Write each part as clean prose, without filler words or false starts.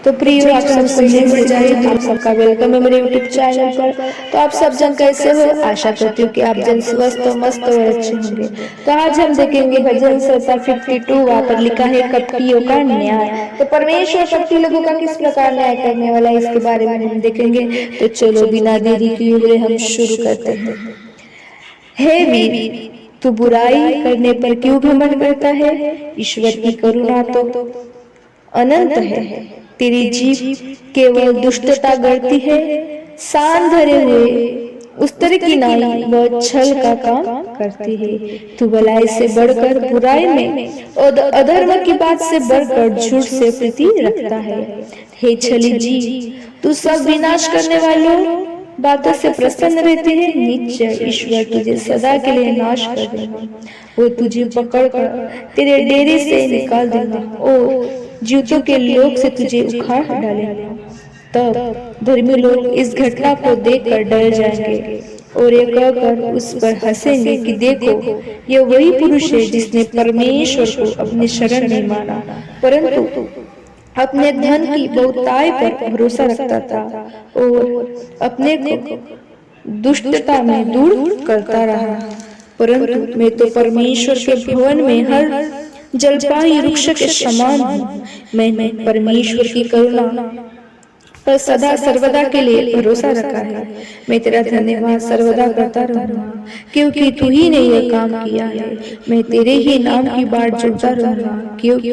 तो प्रिय आप सब सुनने से जाए आप सबका वेलकम है मेरे यूट्यूब चैनल पर। तो आप सब जन कैसे हो? आशा करती हूँ कि आप जन स्वस्थ मस्त और अच्छे होंगे। तो आज हम देखेंगे भजन संहिता 52। वहाँ पर लिखा है कपटियों का न्याय। तो परमेश्वर कपटी लोगों का किस प्रकार न्याय करने वाला है इसके बारे में हम देखेंगे। तो चलो बिना देरी किए हुए हम शुरू करते हैं। हे वीर, तू बुराई करने पर क्यों घमंड करता है? ईश्वर की करुणा तो अनंत है। तेरी जीभ केवल दुष्टता गढ़ती है। सान धरे हुए उस्तर की नाई वह छल का काम करती है। तू भलाई से बढ़कर बुराई में और अधर्म की बात से बढ़कर झूठ से प्रीति रखता है। हे छली जी, तू सब विनाश करने वालों बातों से प्रसन्न रहती है। निश्चय ईश्वर तुझे सदा के लिए नाश कर देगा। वो तुझे पकड़कर तेरे डेरे से निकाल देगा और जूतों के लोग से तुझे उखाड़ डालेगा। तब धर्मी लोग इस घटना को देखकर डर जाएंगे और ये कहकर उस पर हंसेंगे कि देखो, ये वही पुरुष है जिसने परमेश्वर को अपनी शरण नहीं माना, परंतु अपने धन की बहुताई पर भरोसा रखता था और अपने को दुष्टता में दूर करता रहा। परंतु मैं तो परमेश्वर के भवन में हर जलपाई वृक्ष के समान हूँ। मैंने परमेश्वर की करुणा पर सदा सर्वदा के लिए भरोसा रखा है। मैं तेरा धन्यवाद सर्वदा करता रहूंगा, क्योंकि तू ही ने यह काम किया है। मैं तेरे ही नाम की बाट जोड़ता रहूंगा, क्योंकि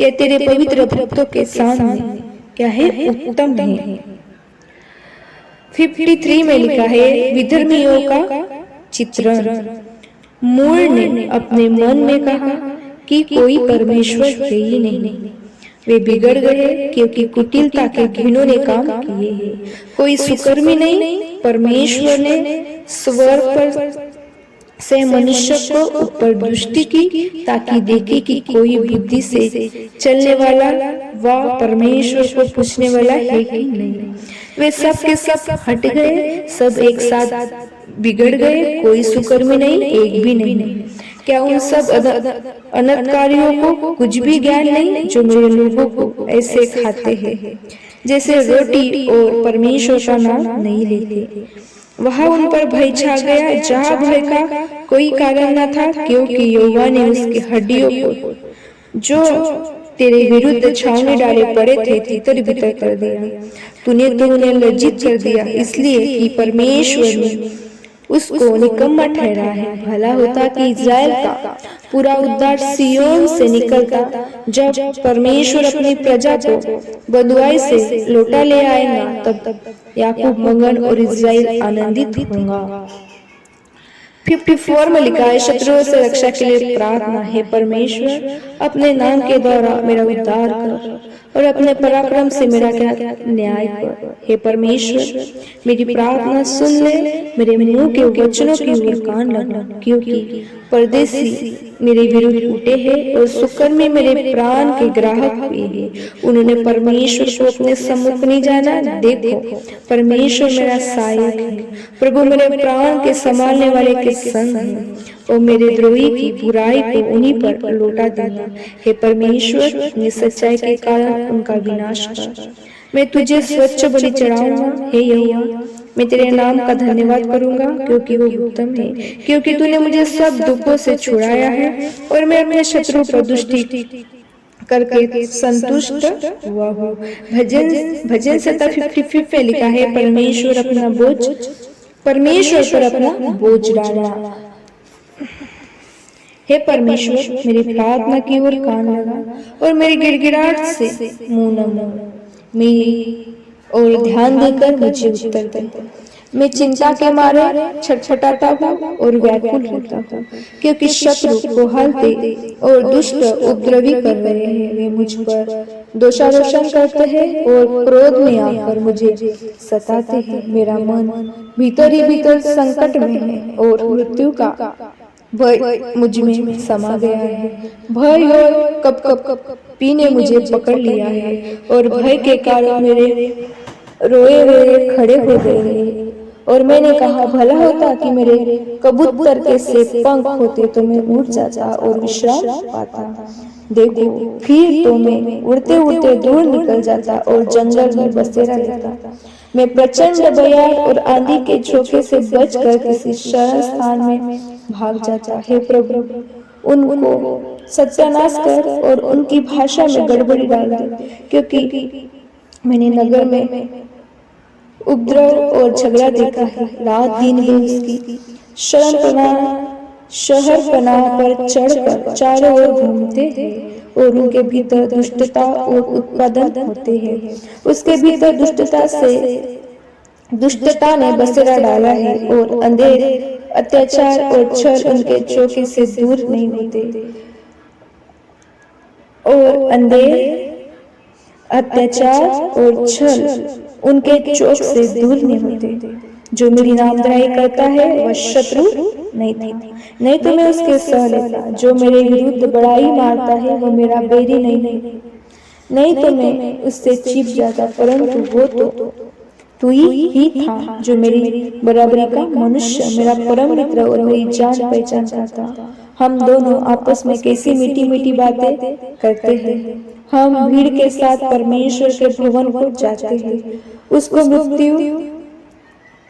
यह तेरे पवित्र भक्तों के सामने क्या है, उत्तम है। 53 में लिखा है विधर्मियों का चित्रण। मूल ने अपने मन में कहा कि कोई परमेश्वर है ही नहीं। वे बिगड़ गए क्योंकि कुटिलता के घिनौने काम किए हैं। कोई सुकर्मी नहीं, परमेश्वर ने स्वर्ग पर से मनुष्य को ऊपर दृष्टि की ताकि देखे कि कोई बुद्धि से चलने वाला व परमेश्वर को पूछने वाला है कि नहीं। वे सब के सब हट गए, सब एक साथ बिगड़ गए, कोई सुकर्मी नहीं, एक भी नहीं। क्या उन सब अनर्थकारियों को कुछ भी ज्ञान नहीं जो मेरे लोगों को ऐसे खाते हैं जैसे रोटी और परमेश्वर का नाम नहीं लेते। वहां उन पर भय छा गया जहां भय का कोई कारण न था, क्योंकि यहोवा ने उसकी हड्डियों को जो तेरे विरुद्ध छावनी डाले पड़े थे तितर बितर कर दिया। तूने तो उन्हें लज्जित कर दिया, इसलिए कि परमेश्वर ने उसको निकम्मा ठहरा है। भला होता कि इज़राइल का पूरा उद्धार सिय्योन से निकलता। जब परमेश्वर अपनी प्रजा को बंधुआई से लौटा ले आएगा, तब याकूब मगन और इज़राइल आनंदित होगा। 54 में लिखा है शत्रुओं से रक्षा के लिए प्रार्थना। है परमेश्वर, अपने नाम के द्वारा मेरा उद्धार कर और अपने पराक्रम से मेरा क्या न्याय कर। हे परमेश्वर, मेरी प्रार्थना सुन ले, मेरे मुंह के वचनों की ओर कान लगा, क्योंकि परदेसी मेरे विरुद्ध उठे हैं और सुकर्मी मेरे प्राण के ग्राहक हुए हैं। उन्होंने परमेश्वर को अपने सम्मुख नहीं जाना। देखो, परमेश्वर मेरा सहायक है, प्रभु मेरे प्राण के संभालने वाले के संग है और मेरे द्रोही की बुराई को उन्हीं पर लौटा देना। हे परमेश्वर, अपनी सच्चाई के कारण उनका विनाश कर। मैं तुझे स्वच्छ बलि चढ़ाऊंगा। हे यहोवा, मैं तेरे नाम का धन्यवाद करूंगा, क्योंकि वो उत्तम है, क्योंकि तूने मुझे सब दुखों से छुड़ाया है और मैं अपने शत्रु पर दृष्टि करके संतुष्ट हुआ हूँ। भजन संहिता 55 में लिखा है परमेश्वर पर अपना बोझ डालना। हे परमेश्वर, मेरी प्रार्थना की ओर कान लगा और मेरी गिड़गिड़ाहट से मुंह न मोड़। मेरी और ध्यान देकर मुझे उत्तर दे। मैं चिंता के मारे छटपटाता हूँ और व्याकुल होता हूँ, क्योंकि शत्रु कोहलते और दुष्ट उपद्रवी कर रहे हैं। वे मुझ पर दोषारोपण करते हैं और क्रोध में आकर मुझे सताते हैं। मेरा मन भीतर ही भीतर संकट में है और मृत्यु का भय मुझ में समा गया है। भय और कपकपी ने मुझे पकड़ लिया है और भय के कारण मेरे रोए हुए खड़े हो गए हैं। और मैंने कहा, भला होता कि मेरे कबूतर के से पंख होते तो मैं उड़ जाता और विश्राम पाता। देखो, फिर तो मैं उड़ते उड़ते दूर निकल जाता और जंगल में बसेरा लेता। मैं प्रचंड बयार और आंधी के झोंके से बचकर किसी शरण स्थान में भाग जाता। हे प्रभु, उनको सत्यानाश कर और उनकी भाषा में गड़बड़ी डाल दे, क्योंकि मैंने नगर में उपद्रव और झगड़ा देखा है। रात दिन वे उसकी शरण पनाह शहर पनाह पर चढ़कर चारों ओर घूमते हैं और उनके भीतर दुष्टता और उत्पादन होते हैं। उसके भीतर दुष्टता ने बसेरा डाला है और अंधेर, अत्याचार और छल उनके चौके से दूर नहीं होते। और अंधेर, अत्याचार और छल उनके चौक से दूर नहीं होते। जो मेरी नामधराई करता है वह शत्रु नहीं था, नहीं तो मैं उसके सह लेता। जो मेरे विरुद्ध बड़ाई मारता है वह मेरा बैरी नहीं तो मैं उससे छिप जाता। परंतु वो तो तू ही था जो मेरी बराबरी का मनुष्य, मेरा परम मित्र और मेरी जान पहचान का था। हम दोनों आपस में कैसी मीठी मीठी बातें करते हैं। हम भीड़ के साथ परमेश्वर के भवन को जाते हैं।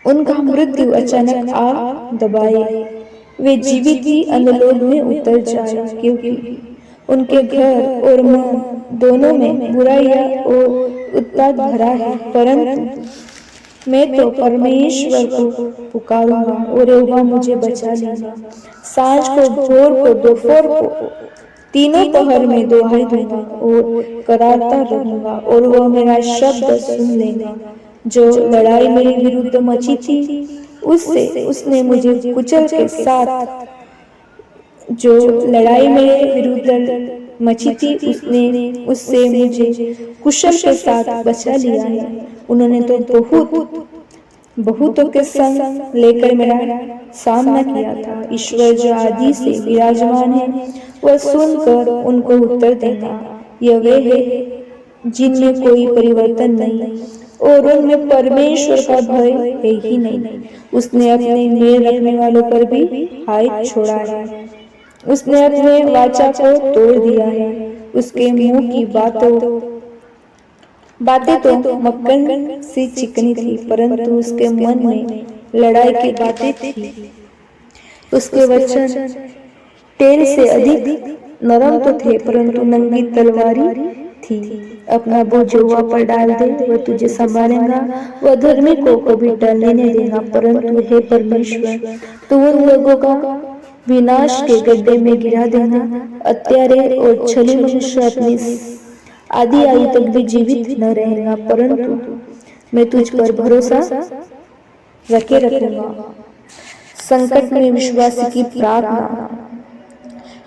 उनका मृत्यु अचानक आ दबाए। वे जीवित ही अधोलोक में उतर जाए, क्योंकि उनके घर और मन दोनों में बुराइयां और उत्पात भरा है। परंतु मैं तो परमेश्वर को पुकारूंगा और यहोवा मुझे बचा लेगा। सांझ को, भोर को, दोपहर को, तीनों पहर में दुहाई दूंगा और करारता रहूंगा और वह मेरा शब्द सुन लेगा। जो लड़ाई मेरे विरुद्ध मची थी उसने मुझे कुचल के साथ जो लड़ाई मेरे विरुद्ध मची थी उससे मुझे कुशल के साथ बचा लिया है। उन्होंने तो बहुतों के संग लेकर मेरा सामना किया था। ईश्वर जो आदि से विराजमान है वह सुनकर उनको उत्तर देगा। यह वे है जिनमें कोई परिवर्तन नहीं और उनमें परमेश्वर का भय है ही नहीं। उसने अपने मेल रखने वालों पर भी हाथ छोड़ा है। उसने अपने वाचा को तोड़ दिया है। उसके मुंह की बातें तो मक्खन सी चिकनी थी, परंतु उसके मन में लड़ाई की बातें थी। उसके वचन तेल से अधिक नरम तो थे, परंतु नंगी तलवारी थी। अपना बोझ यहोवा पर डाल दे, वह तुझे संभालेगा। वह धर्मी को कभी टलने नहीं देगा। परंतु हे परमेश्वर, तू उन लोगों का विनाश के गड्ढे में गिरा देना। हत्यारे और छली मनुष्य अपनी आधी आयु तक भी जीवित न रहेगा, परंतु मैं तुझ पर भरोसा रखूंगा। संकट में विश्वास की प्रार्थना।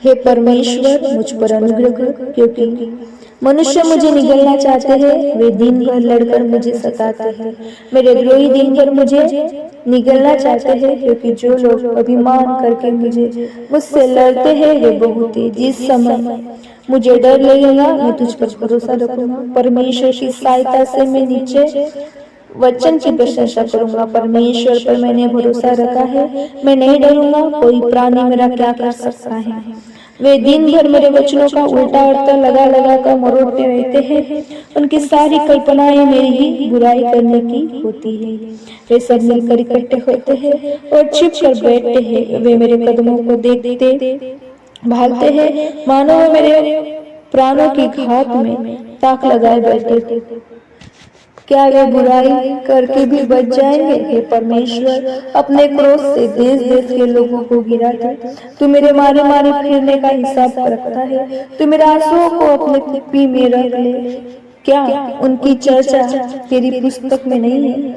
हे परमेश्वर, मुझ पर अनुग्रह कर, क्योंकि मनुष्य मुझे निगलना चाहते हैं। वे दिन भर लड़कर मुझे सताते हैं। मेरे द्रोही दिन भर मुझे निगलना चाहते हैं, क्योंकि जो लोग अभिमान करके मुझसे लड़ते हैं वे बहुत हैं। जिस समय मुझे डर लगेगा मैं तुझ पर भरोसा रखूंगा। परमेश्वर की सहायता से मैं नीचे वचन की प्रशंसा करूंगा। परमेश्वर पर मैंने भरोसा रखा है, मैं नहीं डरूंगा। कोई प्राणी मेरा क्या कर सकता है? वे दिन भर मेरे वचनों का उल्टा अर्थ लगा कर मरोड़ते रहते हैं। उनकी सारी कल्पनाएं मेरी ही बुराई करने की होती है। वे सब मिलकर इकट्ठे होते हैं और छिप कर बैठते हैं। वे मेरे कदमों को देखते भागते हैं, मानो वे मेरे प्राणों की घात में ताक लगाए बैठे। क्या वे बुराई करके भी बच जाएंगे? हे परमेश्वर, अपने क्रोध से देश देश के लोगों को गिरा दे। तू मेरे मारे मारे फिरने का हिसाब रखता है। तू मेरे आंसुओं को अपने कुप्पी में रख ले। क्या उनकी चर्चा तेरी पुस्तक में नहीं है?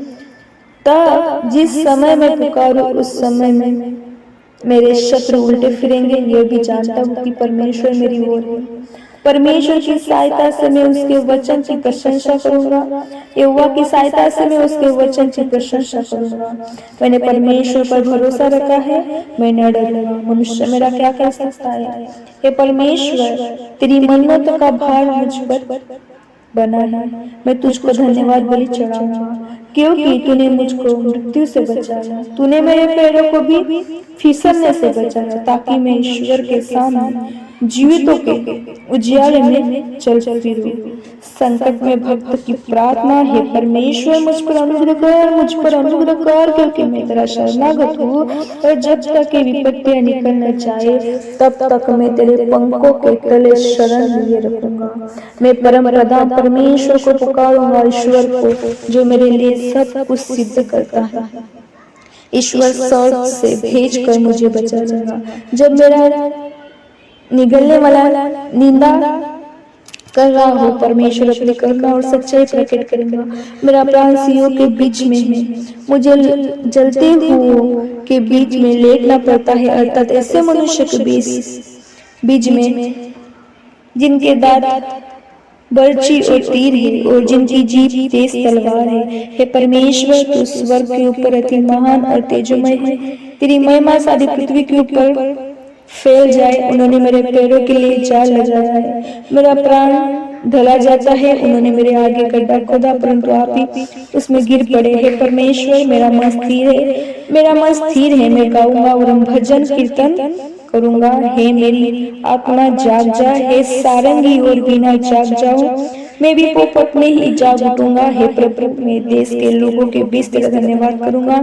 तब जिस समय मैं पुकारूं उस समय में मेरे शत्रु उल्टे फिरेंगे। यह भी जानता हूँ कि परमेश्वर मेरी ओर है। परमेश्वर की सहायता से मैं उसके वचन की प्रशंसा करूंगा। यहोवा की सहायता से मैं उसके वचन की प्रशंसा करूंगा। मैंने परमेश्वर पर भरोसा रखा है, मैं न डरूंगा। मनुष्य मेरा क्या कर सकता है? हे परमेश्वर, तेरी मन्नत का भार मुझ पर बना है। मैं तुझको धन्यवाद बलि चढ़ाऊंगा, क्योंकि तूने मुझको मृत्यु से बचाया। तूने मेरे पैरों को भी फिसलने से बचाया, ताकि मैं ईश्वर के सामने जीवितों के उजियाले में चल फिरूं। संकट में भक्त की प्रार्थना, हे परमेश्वर मुझ पर अनुग्रह कर, क्योंकि मैं तेरा शरणागत हूँ। और जब तक ये विपत्तियां निकल न जाए, तब तक मैं तेरे पंखों के तले शरण लिए रखूंगा। मैं परम प्रधान परमेश्वर को पुकारूंगा, ईश्वर को जो मेरे लिए सब कुछ सिद्ध करता है। ईश्वर स्वर्ग से भेज कर मुझे बचा लेगा। जब मेरा निगलने वाला निंदा कर रहा हो, परमेश्वर अपनी करुणा और सच्चाई प्रकट करेगा। मेरा प्राण सिंहों के बीच में है, मुझे जलते हुओं के बीच में लेटना पड़ता है, अर्थात ऐसे मनुष्य के बीच में जिनके दांत बर्छी और तीर है और जिनकी जीभ तेज तलवार है। हे परमेश्वर, तू स्वर्ग के ऊपर अति महान और तेजोमय है। तेरी महिमा सारी पृथ्वी के ऊपर फैल जाए। उन्होंने मेरे पैरों के लिए जाल लगाया है, मेरा प्राण ढला जाता है। उन्होंने मेरे आगे गड्ढा खोदा, परंतु आप ही उसमें गिर पड़े। हे परमेश्वर, मेरा मन स्थिर है, मैं गाऊंगा और भजन कीर्तन करूंगा। हे मेरी आत्मा जाग जा, हे सारंगी और वीणा जाग जाओ। मैं भी पोपट में ही जाग उठूंगा। हे प्रभु, मैं देश के लोगों के बीच तेरा धन्यवाद करूंगा।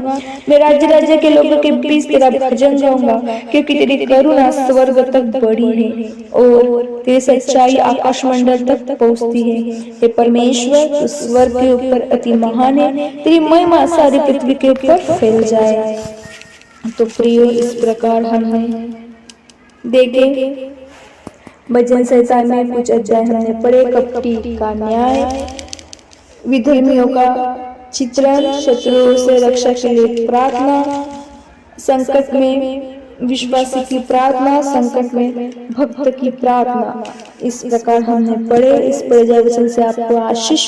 मैं राज्य के लोगों के बीच तेरा भजन गाऊंगा, क्योंकि तेरी करुणा स्वर्ग तक बढ़ी है और तेरी सच्चाई आकाश मंडल तक पहुंचती है। हे परमेश्वर, तू स्वर्ग के ऊपर अति महान है, तेरी महिमा सारी पृथ्वी के ऊपर फैल जाए। तो प्रियो, इस प्रकार हमने देखे भजन संहिता में कुछ अध्याय हमने पढ़े। कपटी का न्याय, विधर्मियों का चित्रण, शत्रुओं से रक्षा के लिए प्रार्थना, संकट में विश्वासी की प्रार्थना, संकट में भक्त की प्रार्थना, इस प्रकार हमने पढ़े। इस पढ़े जाए वचन से आपको आशीष